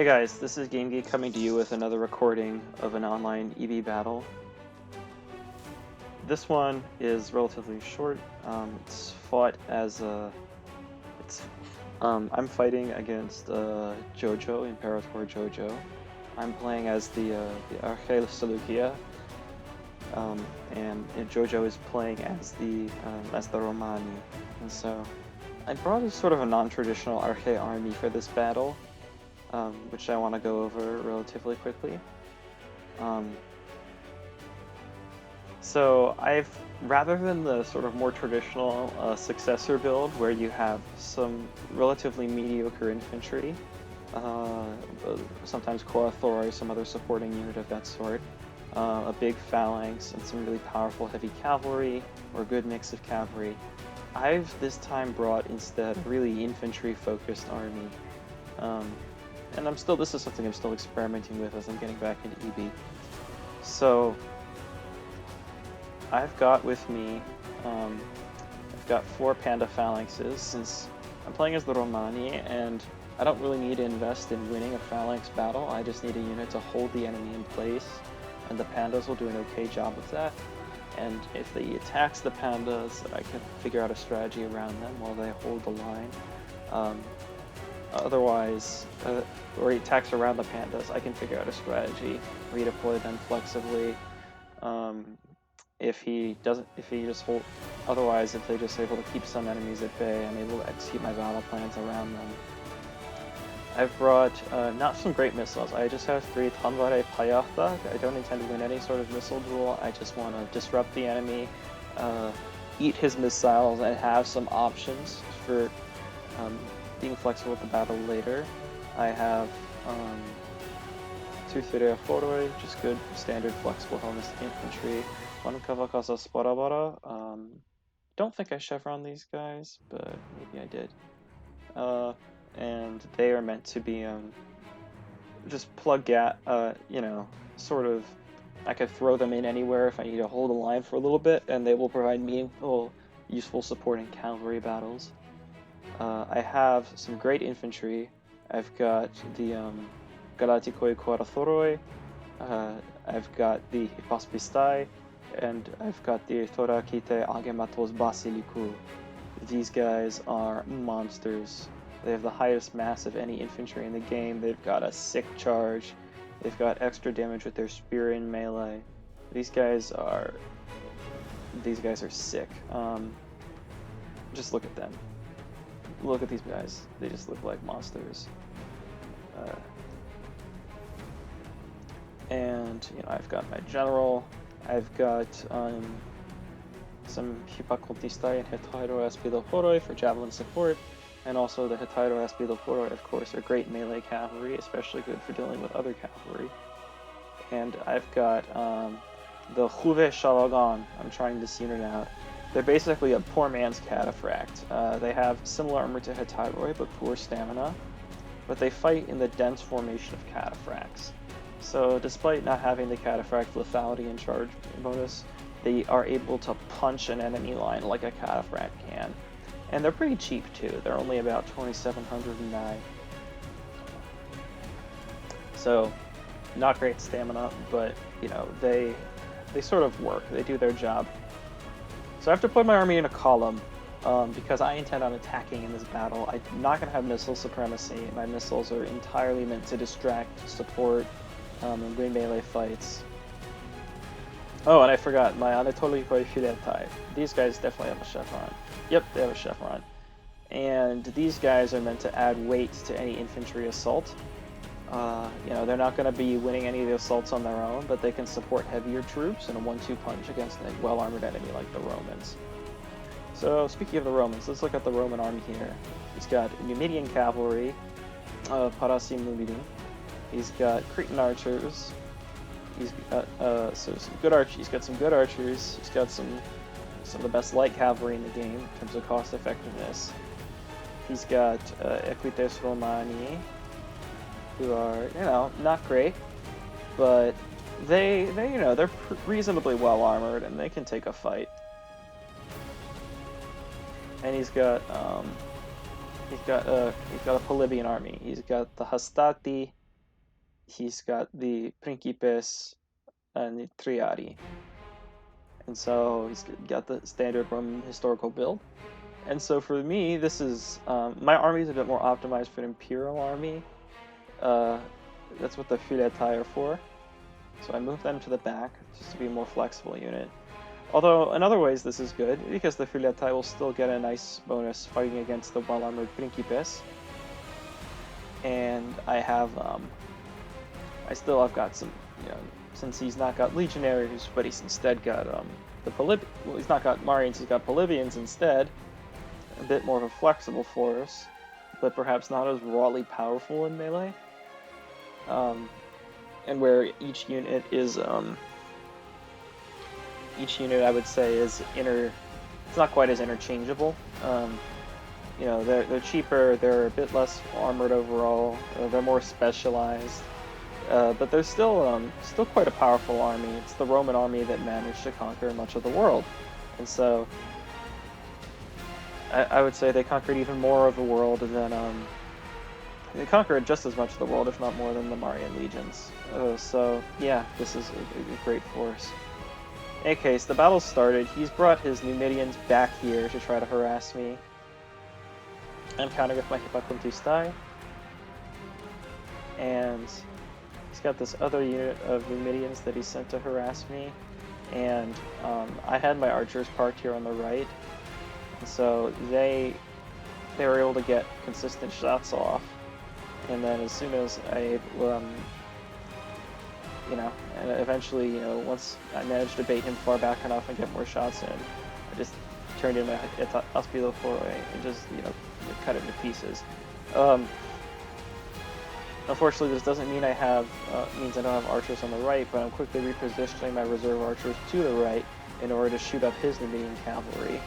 Hey guys, this is gg2 coming to you with another recording of an online EB battle. This one is relatively short. It's fought as I'm fighting against JoJo, Imperator JoJo. I'm playing as the Arche Seleukeia, and JoJo is playing as the Romani. And so I brought a sort of a non-traditional Arche army for this battle. Which I want to go over relatively quickly. So rather than the sort of more traditional successor build where you have some relatively mediocre infantry, sometimes Korathori, some other supporting unit of that sort, a big phalanx, and some really powerful heavy cavalry, or a good mix of cavalry, I've this time brought instead a really infantry-focused army. And this is something I'm still experimenting with as I'm getting back into EB. So, I've got with me, I've got 4 panda phalanxes, since I'm playing as the Romani, and I don't really need to invest in winning a phalanx battle. I just need a unit to hold the enemy in place, and the pandas will do an okay job of that. And if he attacks the pandas, I can figure out a strategy around them while they hold the line. Otherwise, or he attacks around the pandas, I can figure out a strategy, redeploy them flexibly. If they're just able to keep some enemies at bay, I'm able to execute my battle plans around them. I've brought not some great missiles. I just have 3 Tanvare Payahta. I don't intend to win any sort of missile duel. I just want to disrupt the enemy, eat his missiles, and have some options for being flexible with the battle later. I have 2 Thirea Foroi, just good standard flexible helmets infantry. 1 Kavakasa Sparabara. Don't think I chevron these guys, but maybe I did. And they are meant to be just plug gap, sort of. I could throw them in anywhere if I need to hold a line for a little bit, and they will provide meaningful, useful support in cavalry battles. I have some great infantry. I've got the Galatikoi Korathoroi, I've got the Hipaspistai, and I've got the Thorakite Agematos Basilikou. These guys are monsters. They have the highest mass of any infantry in the game. They've got a sick charge. They've got extra damage with their spear in melee. These guys are sick. Just look at them. Look at these guys. They just look like monsters. And, I've got my general. I've got some Hipakontistai and Hetairo Aspidoporoi for javelin support. And also the Hetairo Aspidoporoi, of course, are great melee cavalry, especially good for dealing with other cavalry. And I've got the Juve Shalagan. I'm trying this unit out. They're basically a poor man's cataphract. They have similar armor to Hetairoi, but poor stamina. But they fight in the dense formation of cataphracts. So despite not having the cataphract lethality and charge bonus, they are able to punch an enemy line like a cataphract can. And they're pretty cheap too. They're only about 2,709. So, not great stamina, but they sort of work. They do their job. So I have to put my army in a column, because I intend on attacking in this battle. I'm not going to have missile supremacy. My missiles are entirely meant to distract, support, and win melee fights. Oh, and I forgot, my Anatolikoi Filetai. These guys definitely have a chevron. Yep, they have a chevron. And these guys are meant to add weight to any infantry assault. They're not going to be winning any of the assaults on their own, but they can support heavier troops in a 1-2 punch against a well-armored enemy like the Romans. So, speaking of the Romans, let's look at the Roman army here. He's got Numidian cavalry, Parasim Numidin. He's got Cretan archers. He's got some good archers. He's got some good archers. He's got some of the best light cavalry in the game in terms of cost effectiveness. He's got Equites Romani, who are, not great, but they're reasonably well armored and they can take a fight. And he's got a Polybian army. He's got the Hastati, he's got the Principes and the Triadi. And so he's got the standard Roman historical build. And so for me, this is, my army is a bit more optimized for an Imperial army. That's what the Filetai are for. So I moved them to the back, just to be a more flexible unit. Although, in other ways, this is good, because the Filetai will still get a nice bonus fighting against the well-armored Principes. And I have, I've got some, since he's not got Legionaries, but he's instead got, he's not got Marians, he's got Polybians instead. A bit more of a flexible force, but perhaps not as rawly powerful in melee. And where each unit is, I would say is it's not quite as interchangeable. They're cheaper, they're a bit less armored overall, they're more specialized, but they're still quite a powerful army. It's the Roman army that managed to conquer much of the world, and so I would say they conquered even more of the world than they conquered just as much of the world, if not more, than the Marian legions. So yeah, this is a great force. In any case, the battle started. He's brought his Numidians back here to try to harass me. I'm countering with my Hippocontistai. And he's got this other unit of Numidians that he sent to harass me. And I had my archers parked here on the right. And so they were able to get consistent shots off. And then as soon as I, and eventually, once I managed to bait him far back enough and get more shots in, I just turned in my Hospital Foray and just, cut it into pieces. Unfortunately, this doesn't mean means I don't have archers on the right, but I'm quickly repositioning my reserve archers to the right in order to shoot up his Numidian cavalry.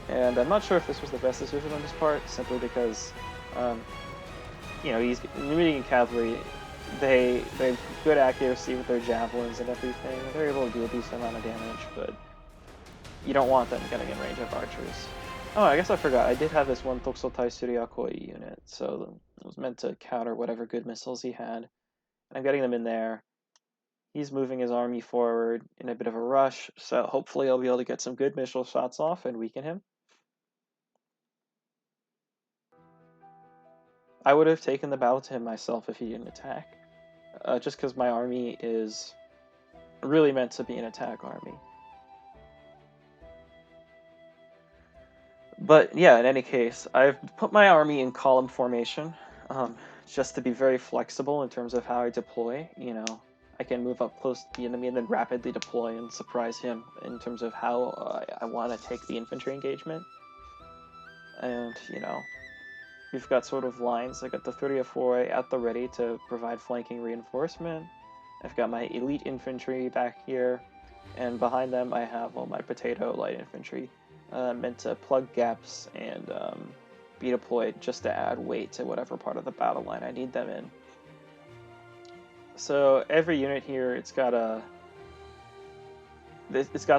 And I'm not sure if this was the best decision on his part, simply because, Numidian cavalry, they have good accuracy with their javelins and everything. They're able to do a decent amount of damage, but you don't want them getting in range of archers. Oh, I guess I forgot. I did have this one Toxotai Syriakoi unit, so it was meant to counter whatever good missiles he had. I'm getting them in there. He's moving his army forward in a bit of a rush, so hopefully I'll be able to get some good missile shots off and weaken him. I would have taken the battle to him myself if he didn't attack, just because my army is really meant to be an attack army. But yeah, in any case, I've put my army in column formation, just to be very flexible in terms of how I deploy. I can move up close to the enemy and then rapidly deploy and surprise him in terms of how I want to take the infantry engagement. And, we've got sort of lines. I got the 30th Foray at the ready to provide flanking reinforcement. I've got my elite infantry back here, and behind them I have all my potato light infantry, meant to plug gaps and be deployed just to add weight to whatever part of the battle line I need them in. So every unit here, it's got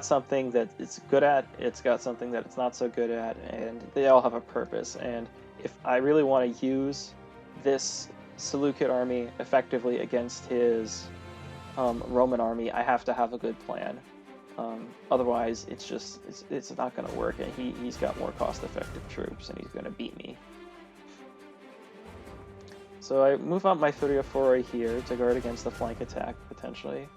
something that it's good at, it's got something that it's not so good at, and they all have a purpose. And if I really want to use this Seleucid army effectively against his Roman army, I have to have a good plan. Otherwise, it's not going to work, and he's got more cost-effective troops, and he's going to beat me. So I move up my 30th Foray here to guard against the flank attack, potentially.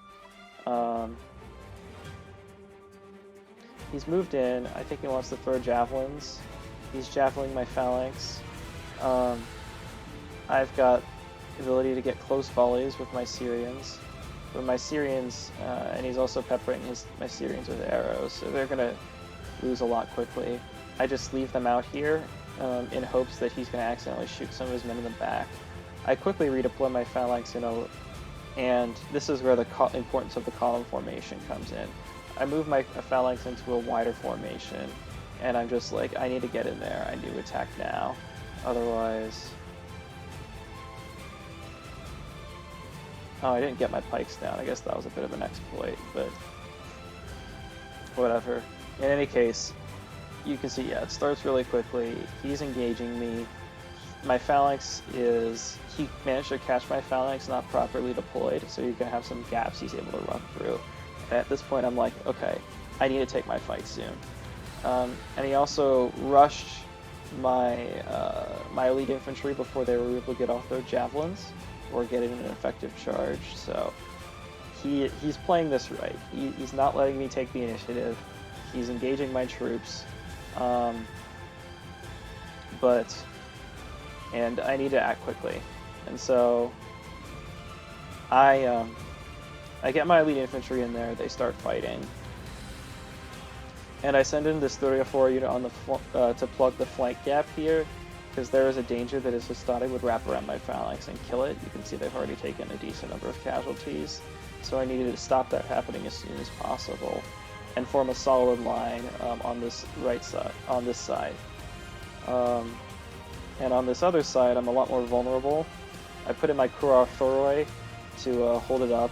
He's moved in. I think he wants to throw javelins. He's javeling my phalanx. I've got the ability to get close volleys with my Syrians. But my Syrians, and he's also peppering my Syrians with arrows, so they're going to lose a lot quickly. I just leave them out here in hopes that he's going to accidentally shoot some of his men in the back. I quickly redeploy my phalanx, and this is where the importance of the column formation comes in. I move my phalanx into a wider formation, and I'm just like, I need to get in there. I need to attack now. Otherwise... Oh, I didn't get my pikes down. I guess that was a bit of an exploit, but whatever. In any case, you can see, yeah, it starts really quickly. He's engaging me. my phalanx is, he managed to catch my phalanx not properly deployed, so you're gonna have some gaps he's able to run through. And at this point, I'm like, okay, I need to take my fight soon. And he also rushed my my elite infantry before they were able to get off their javelins or get in an effective charge. So he's playing this right. He's not letting me take the initiative. He's engaging my troops, and I need to act quickly. And so I get my elite infantry in there. They start fighting. And I send in this 3 or 4 unit on the to plug the flank gap here, because there is a danger that his Hastati would wrap around my phalanx and kill it. You can see they've already taken a decent number of casualties, so I needed to stop that happening as soon as possible, and form a solid line on this right side, on this side. And on this other side, I'm a lot more vulnerable. I put in my Kurar Thoroi to hold it up,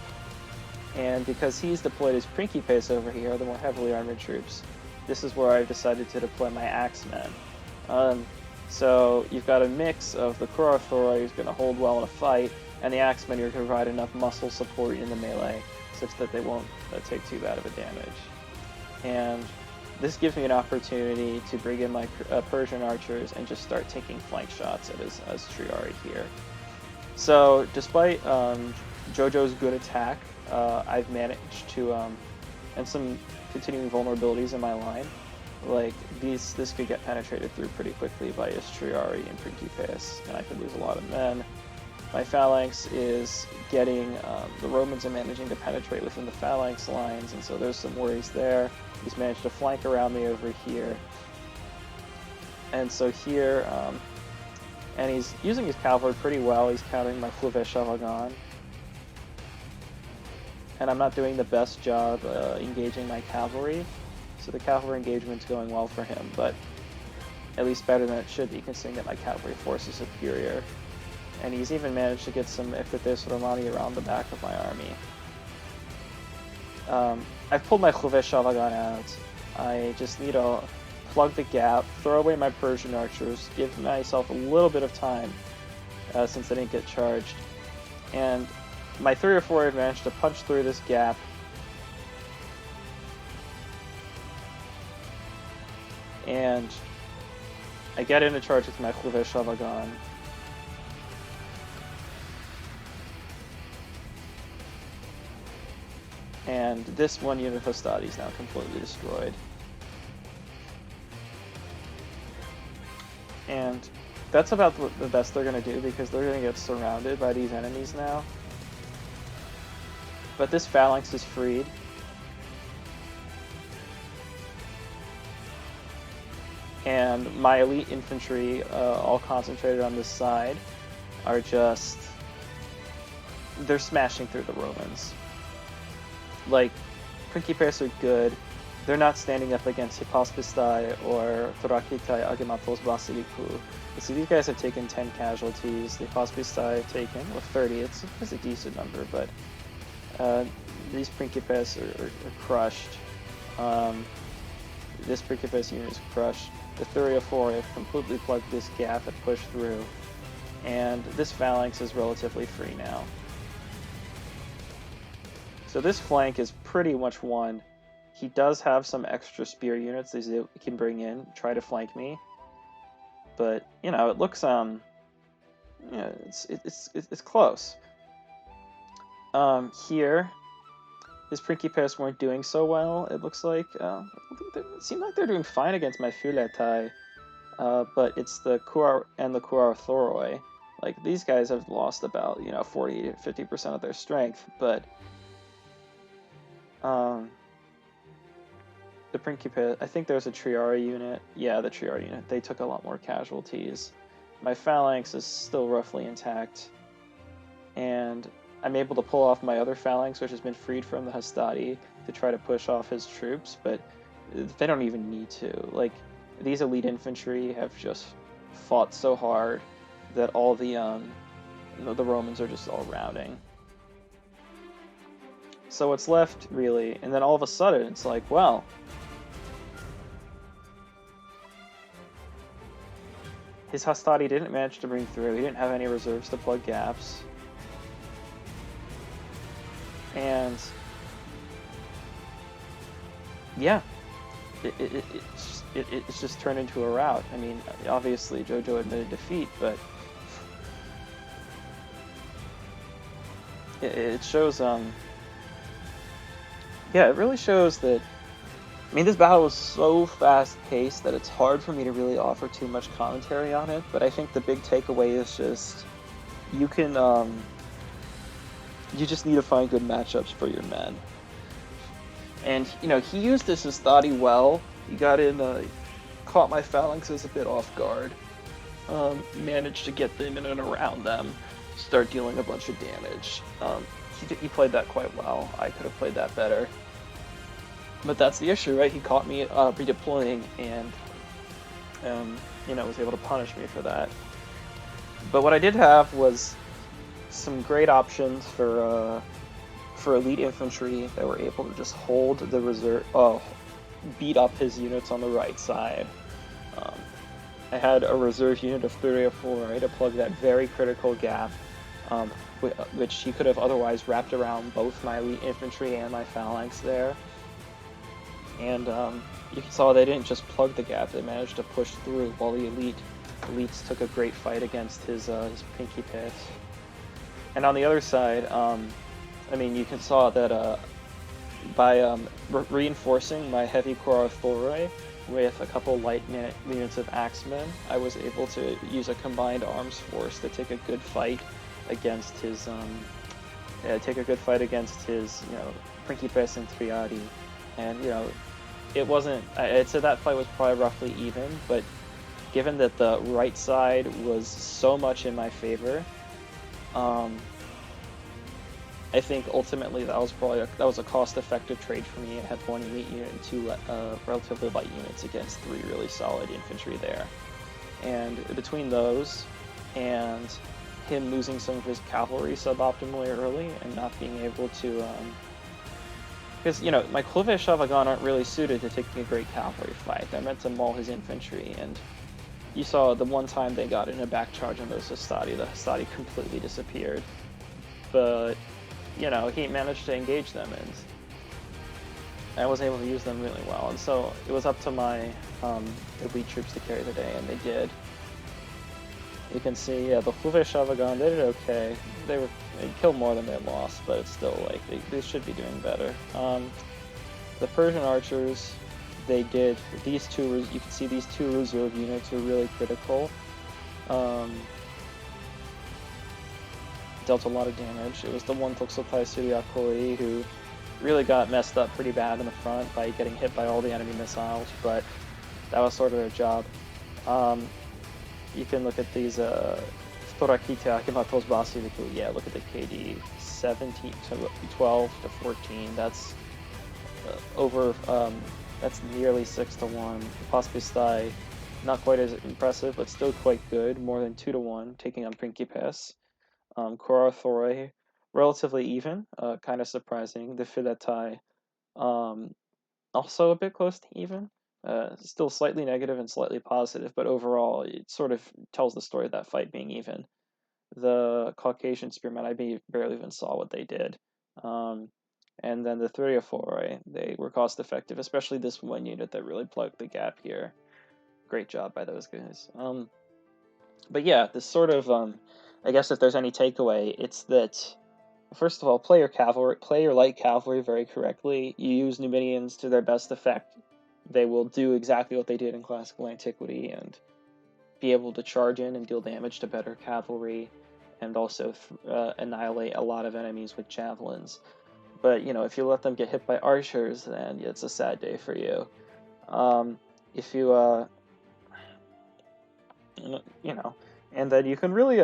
and because he's deployed his Principes over here, the more heavily armored troops, this is where I've decided to deploy my Axemen. So you've got a mix of the Kurar Thoroi who's going to hold well in a fight, and the Axemen who are going to provide enough muscle support in the melee such that they won't take too bad of a damage. And this gives me an opportunity to bring in my Persian archers and just start taking flank shots at his Triari here. So despite JoJo's good attack, I've managed to, and some continuing vulnerabilities in my line, like this could get penetrated through pretty quickly by his Triari and Principes, and I could lose a lot of men. My phalanx is getting, the Romans are managing to penetrate within the phalanx lines, and so there's some worries there. He's managed to flank around me over here. And so here, and he's using his cavalry pretty well. He's countering my Fleuve Chavagon. And I'm not doing the best job engaging my cavalry, so the cavalry engagement's going well for him, but at least better than it should be, considering that my cavalry force is superior. And he's even managed to get some Epithys Romani around the back of my army. I've pulled my Fleuve Chavagon out. I just need to plug the gap, throw away my Persian archers, give myself a little bit of time, since I didn't get charged. And my 3 or 4 have managed to punch through this gap. And I get into charge with my Fleuve Chavagon. And this one unit of Hastati is now completely destroyed. And that's about the best they're going to do, because they're going to get surrounded by these enemies now. But this phalanx is freed. And my elite infantry, all concentrated on this side, are just... they're smashing through the Romans. Like, Principes are good. They're not standing up against Hypaspestai or Thorakitai Agematos Basilikou. So these guys have taken 10 casualties. The Hypaspestai have taken, well, 30. It's a decent number, but these Principes are crushed. This Principes unit is crushed. The 3 or 4 have completely plugged this gap and pushed through. And this phalanx is relatively free now. So this flank is pretty much won. He does have some extra spear units that he can bring in, try to flank me. But, you know, it looks, yeah, it's close. Here, his Principes weren't doing so well, it looks like. It seemed like they're doing fine against my Filetai, but it's the Kurar and the Kurar Thoroi. Like, these guys have lost about, 40 to 50% of their strength, but the Principes, I think there's a Triari unit. Yeah, the Triari unit. They took a lot more casualties. My phalanx is still roughly intact, and I'm able to pull off my other phalanx, which has been freed from the Hastati, to try to push off his troops, but they don't even need to. Like, these elite infantry have just fought so hard that all the Romans are just all routing. So what's left, really, and then all of a sudden, it's like, well, his hastati didn't manage to bring through. He didn't have any reserves to plug gaps. And yeah, it's just turned into a rout. I mean, obviously JoJo admitted defeat, but it shows, yeah, it really shows that, I mean, this battle was so fast-paced that it's hard for me to really offer too much commentary on it, but I think the big takeaway is just, you can, you just need to find good matchups for your men. And, you know, he used this hastati well. He got in, caught my phalanxes a bit off guard, managed to get them in and around them, start dealing a bunch of damage. He played that quite well. I could have played that better. But that's the issue, right? He caught me redeploying and, you know, was able to punish me for that. But what I did have was some great options for elite infantry that were able to just hold the reserve, beat up his units on the right side. I had a reserve unit of 3 or 4 to plug that very critical gap, which he could have otherwise wrapped around both my elite infantry and my phalanx there. And you saw they didn't just plug the gap; they managed to push through while the elites took a great fight against his pinky pits. And on the other side, I mean, you saw that by reinforcing my heavy Korothoroi with a couple light units of axemen, I was able to use a combined arms force to take a good fight against his you know, Principes and Triadi. And, you know, it wasn't, I'd say that fight was probably roughly even, but given that the right side was so much in my favor, I think ultimately that was a cost-effective trade for me. I had 1 elite unit and 2 relatively light units against 3 really solid infantry there. And between those and him losing some of his cavalry suboptimally early and not being able to, because, you know, my Clove Shavagon aren't really suited to taking a great cavalry fight. They're meant to maul his infantry, and you saw the one time they got in a back charge on those hastati, the hastati completely disappeared. But, you know, he managed to engage them, and I was able to use them really well. And so it was up to my elite troops to carry the day, and they did. You can see, yeah, the Clove Shavagon, they did okay. They killed more than they lost, but it's still, like, they should be doing better. The Persian archers, they did, you can see these 2 reserve units are really critical. Dealt a lot of damage. It was the one Toxotai Syriakoi who really got messed up pretty bad in the front by getting hit by all the enemy missiles, but that was sort of their job. You can look at these Storakita Akimatos Basiliku. Yeah, look at the KD 17 to 12 to 14. That's that's nearly 6-1. Paspistai, not quite as impressive, but still quite good. More than 2-1, taking on Principes. Korothoroi, relatively even, kind of surprising. The Filetai, also a bit close to even. Still slightly negative and slightly positive, but overall it sort of tells the story of that fight being even. The Caucasian Spearmen, I barely even saw what they did. And then the Theriaphoroi, they were cost effective, especially this one unit that really plugged the gap here. Great job by those guys. But yeah, this sort of, I guess if there's any takeaway, it's that, first of all, play your light cavalry very correctly. You use Numidians to their best effect. They will do exactly what they did in classical antiquity and be able to charge in and deal damage to better cavalry, and also annihilate a lot of enemies with javelins. But, you know, if you let them get hit by archers, then it's a sad day for you. If you, you know, and then you can really,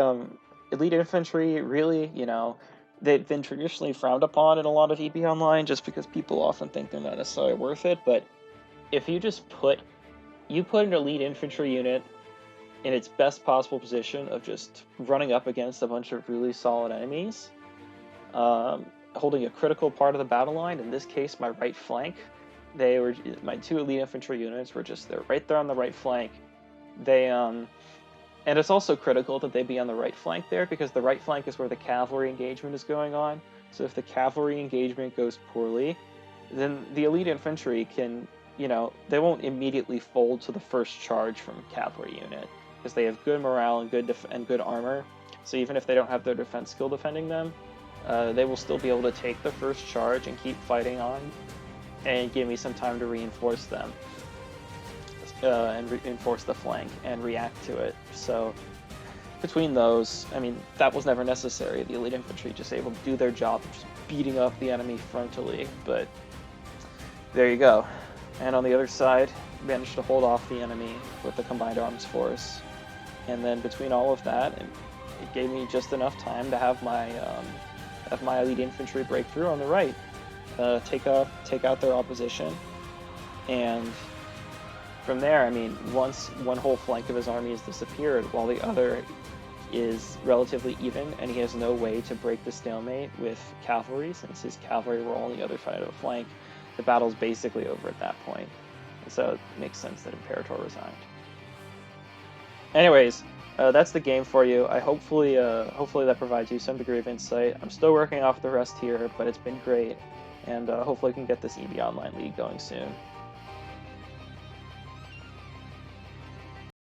elite infantry, really, you know, they've been traditionally frowned upon in a lot of EB Online just because people often think they're not necessarily worth it, but if you just put an elite infantry unit in its best possible position of just running up against a bunch of really solid enemies, holding a critical part of the battle line, in this case my right flank, my 2 elite infantry units were just, they're right there on the right flank. They And it's also critical that they be on the right flank there, because the right flank is where the cavalry engagement is going on. So if the cavalry engagement goes poorly, then the elite infantry can, you know, they won't immediately fold to the first charge from a cavalry unit, because they have good morale and good armor. So even if they don't have their defense skill defending them, they will still be able to take the first charge and keep fighting on, and give me some time to reinforce them, and reinforce the flank and react to it. So between those, I mean, that was never necessary. The elite infantry just able to do their job, just beating up the enemy frontally. But there you go. And on the other side, managed to hold off the enemy with the combined arms force. And then between all of that, it gave me just enough time to have my elite infantry break through on the right, take out their opposition, and from there, I mean, once one whole flank of his army has disappeared, while the other is relatively even, and he has no way to break the stalemate with cavalry, since his cavalry were on the other side of the flank, the battle's basically over at that point. And so it makes sense that Imperator resigned. Anyways, that's the game for you. Hopefully that provides you some degree of insight. I'm still working off the rest here, but it's been great, and hopefully we can get this EB Online League going soon.